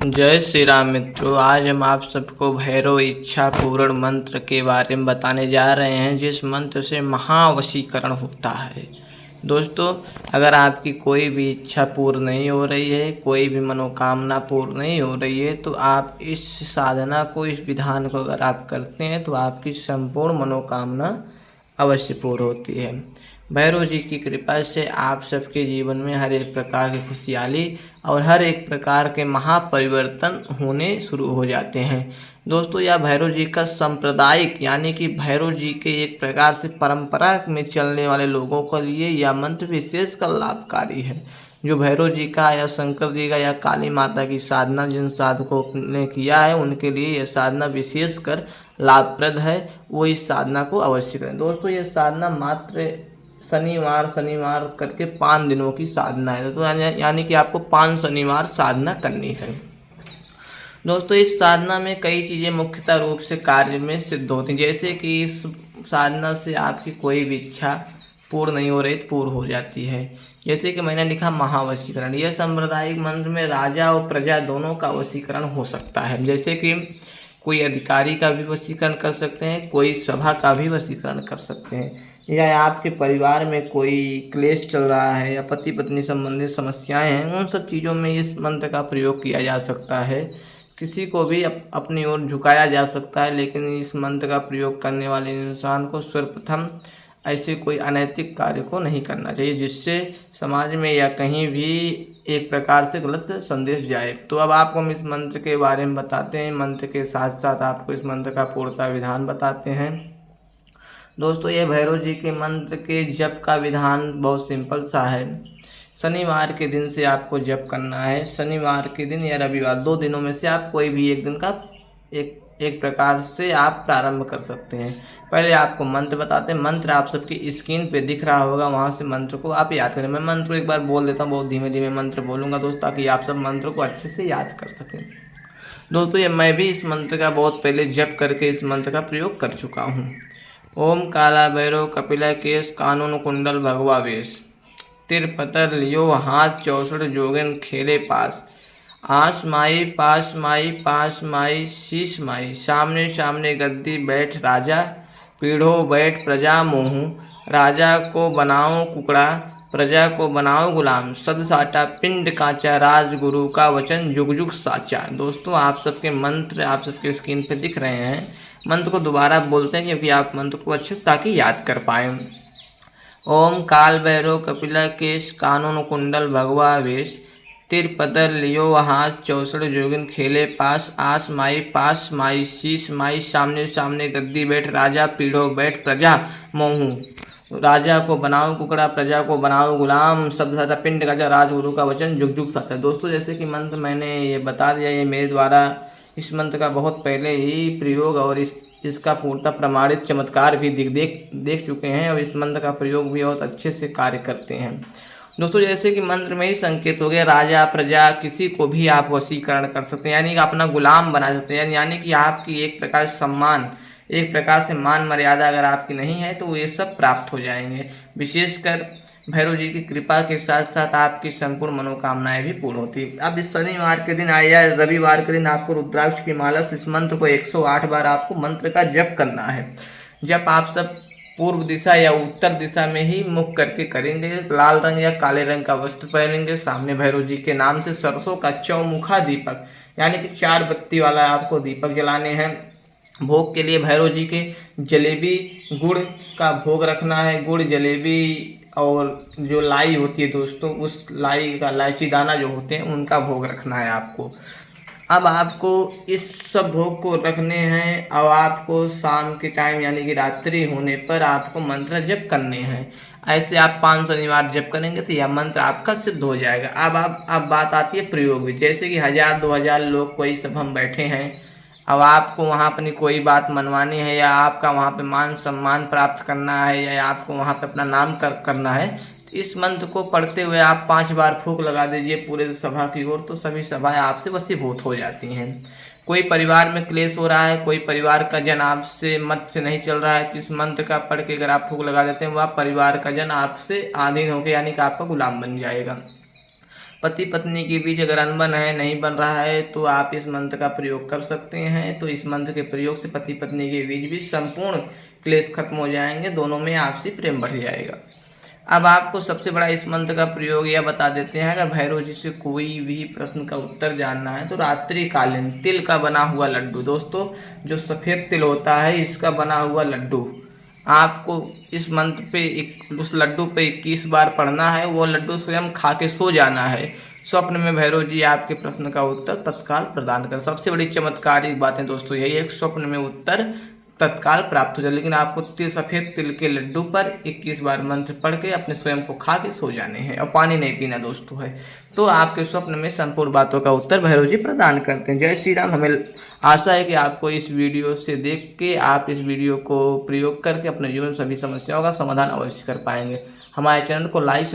जय श्री राम मित्रों। आज हम आप सबको भैरव इच्छा पूर्ण मंत्र के बारे में बताने जा रहे हैं, जिस मंत्र से महावशीकरण होता है। दोस्तों, अगर आपकी कोई भी इच्छा पूर्ण नहीं हो रही है, कोई भी मनोकामना पूर्ण नहीं हो रही है, तो आप इस साधना को, इस विधान को अगर आप करते हैं तो आपकी संपूर्ण मनोकामना अवश्य पूर्ण होती है। भैरव जी की कृपा से आप सबके जीवन में हर एक प्रकार की खुशहाली और हर एक प्रकार के महापरिवर्तन होने शुरू हो जाते हैं। दोस्तों, यह भैरव जी का सांप्रदायिक यानी कि भैरव जी के एक प्रकार से परंपरा में चलने वाले लोगों के लिए यह मंत्र विशेषकर लाभकारी है। जो भैरव जी का या शंकर जी का या काली माता की साधना जिन साधकों ने किया है, उनके लिए यह साधना विशेषकर लाभप्रद है। वो इस साधना को अवश्य करें। दोस्तों, यह साधना मात्र शनिवार करके 5 दिनों की साधना है। तो यानी कि आपको 5 शनिवार साधना करनी है। दोस्तों, इस साधना में कई चीज़ें मुख्यतः रूप से कार्य में सिद्ध होती हैं। जैसे कि इस साधना से आपकी कोई भी इच्छा पूर्ण नहीं हो रही तो पूर्ण हो जाती है। जैसे कि मैंने लिखा महावशीकरण। यह सांप्रदायिक मंत्र में राजा और प्रजा दोनों का वशीकरण हो सकता है। जैसे कि कोई अधिकारी का भी वशीकरण कर सकते हैं, कोई सभा का भी वशीकरण कर सकते हैं, या आपके परिवार में कोई क्लेश चल रहा है या पति पत्नी संबंधित समस्याएं हैं, उन सब चीज़ों में इस मंत्र का प्रयोग किया जा सकता है। किसी को भी अपनी ओर झुकाया जा सकता है, लेकिन इस मंत्र का प्रयोग करने वाले इंसान को सर्वप्रथम ऐसे कोई अनैतिक कार्य को नहीं करना चाहिए, जिससे समाज में या कहीं भी एक प्रकार से गलत संदेश जाए। तो अब आपको हम इस मंत्र के बारे में बताते हैं। मंत्र के साथ साथ आपको इस मंत्र का पूर्णतः विधान बताते हैं। दोस्तों, ये भैरव जी के मंत्र के जप का विधान बहुत सिंपल सा है। शनिवार के दिन से आपको जप करना है। शनिवार के दिन या रविवार, 2 दिनों में से आप कोई भी एक दिन का एक प्रकार से आप प्रारंभ कर सकते हैं। पहले आपको मंत्र बताते हैं। मंत्र आप सबकी स्क्रीन पे दिख रहा होगा, वहाँ से मंत्र को आप याद करें। मैं मंत्र को एक बार बोल देता हूँ, बहुत धीमे धीमे मंत्र बोलूँगा दोस्तों, ताकि आप सब मंत्र को अच्छे से याद कर सकें। दोस्तों, ये मैं भी इस मंत्र का बहुत पहले जप करके इस मंत्र का प्रयोग कर चुका हूँ। ओम काला भैरव कपिला केश कानून कुंडल भगवा वेश, तिरपतर लियो हाथ 64 जोगन खेले पास, आस माई पास माई पास माई शीश माई, सामने सामने गद्दी बैठ राजा, पीढ़ो बैठ प्रजा मोहू, राजा को बनाओ कुकड़ा प्रजा को बनाओ गुलाम, सद साटा पिंड काचा राजगुरु का वचन जुग जुग साचा। दोस्तों, आप सबके मंत्र आप सबके स्क्रीन पे दिख रहे हैं। मंत्र को दोबारा बोलते हैं क्योंकि आप मंत्र को अच्छे ताकि याद कर पाएँ। ओम काल भैरव कपिला केश कानून कुंडल भगवा वेश, तिरपतर लियो हाथ 64 जोगिन खेले पास, आस माई पास माई शीश माई, सामने सामने गद्दी बैठ राजा, पीढ़ो बैठ प्रजा मोहू, राजा को बनाओ कुकड़ा प्रजा को बनाओ गुलाम, सब साचा पिंड का राजगुरु का वचन जुग जुग साचा। दोस्तों, जैसे कि मंत्र मैंने ये बता दिया, ये मेरे द्वारा इस मंत्र का बहुत पहले ही प्रयोग और इसका पूर्णतः प्रमाणित चमत्कार भी देख चुके हैं, और इस मंत्र का प्रयोग भी बहुत अच्छे से कार्य करते हैं। दोस्तों, जैसे कि मंत्र में ही संकेत हो गया, राजा प्रजा किसी को भी आप वशीकरण कर सकते हैं, यानी कि अपना गुलाम बना सकते हैं। यानी कि आपकी एक प्रकार सम्मान, एक प्रकार से मान मर्यादा अगर आपकी नहीं है तो ये सब प्राप्त हो जाएंगे। विशेषकर भैरव जी की कृपा के साथ साथ आपकी संपूर्ण मनोकामनाएं भी पूर्ण होती है। अब इस शनिवार के दिन या रविवार के दिन आपको रुद्राक्ष की माला से इस मंत्र को 108 बार आपको मंत्र का जप करना है। जप आप सब पूर्व दिशा या उत्तर दिशा में ही मुख करके करेंगे। लाल रंग या काले रंग का वस्त्र पहनेंगे। सामने भैरव जी के नाम से सरसों का चौमुखा दीपक यानी कि 4 बत्ती वाला आपको दीपक जलाने हैं। भोग के लिए भैरव जी के जलेबी गुड़ का भोग रखना है। गुड़, जलेबी और जो लाई होती है दोस्तों, उस लाई का इलायची दाना जो होते हैं उनका भोग रखना है आपको। अब आपको इस सब भोग को रखने हैं और आपको शाम के टाइम यानी कि रात्रि होने पर आपको मंत्र जप करने हैं। ऐसे आप 5 शनिवार जप करेंगे तो यह मंत्र आपका सिद्ध हो जाएगा। अब बात आती है प्रयोग में। जैसे कि 1000-2000 लोग कोई सब हम बैठे हैं, अब आपको वहाँ अपनी कोई बात मनवानी है, या आपका वहाँ पे मान सम्मान प्राप्त करना है, या आपको वहाँ पे अपना नाम करना है, तो इस मंत्र को पढ़ते हुए आप 5 बार फूंक लगा दीजिए पूरे सभा की ओर, तो सभी सभाएं आपसे वशीभूत हो जाती हैं। कोई परिवार में क्लेश हो रहा है, कोई परिवार का जन आपसे मत से नहीं चल रहा है, तो इस मंत्र का पढ़ के अगर आप फूंक लगा देते हैं, वह परिवार का जन आपसे आधीन होकर यानी कि आपका गुलाम बन जाएगा। पति पत्नी के बीच अगर अनबन है, नहीं बन रहा है, तो आप इस मंत्र का प्रयोग कर सकते हैं। तो इस मंत्र के प्रयोग से पति पत्नी के बीच भी संपूर्ण क्लेश खत्म हो जाएंगे, दोनों में आपसी प्रेम बढ़ जाएगा। अब आपको सबसे बड़ा इस मंत्र का प्रयोग यह बता देते हैं, अगर भैरव जी से कोई भी प्रश्न का उत्तर जानना है तो रात्रिकालीन तिल का बना हुआ लड्डू, दोस्तों जो सफ़ेद तिल होता है इसका बना हुआ लड्डू, आपको इस मंत्र पे उस लड्डू पे 21 बार पढ़ना है। वो लड्डू स्वयं खा के सो जाना है। स्वप्न में भैरव जी आपके प्रश्न का उत्तर तत्काल प्रदान कर। सबसे बड़ी चमत्कारिक बातें दोस्तों यही है, स्वप्न में उत्तर तत्काल प्राप्त हो जाए। लेकिन आपको सफ़ेद तिल के लड्डू पर 21 बार मंत्र पढ़ के अपने स्वयं को खा के सो जाने हैं और पानी नहीं पीना दोस्तों है। तो आपके स्वप्न में संपूर्ण बातों का उत्तर भैरव जी प्रदान करते हैं। जय श्री राम। हमें आशा है कि आपको इस वीडियो से देख के आप इस वीडियो को प्रयोग करके अपने जीवन में सभी समस्याओं का समाधान अवश्य कर पाएंगे। हमारे चैनल को लाइक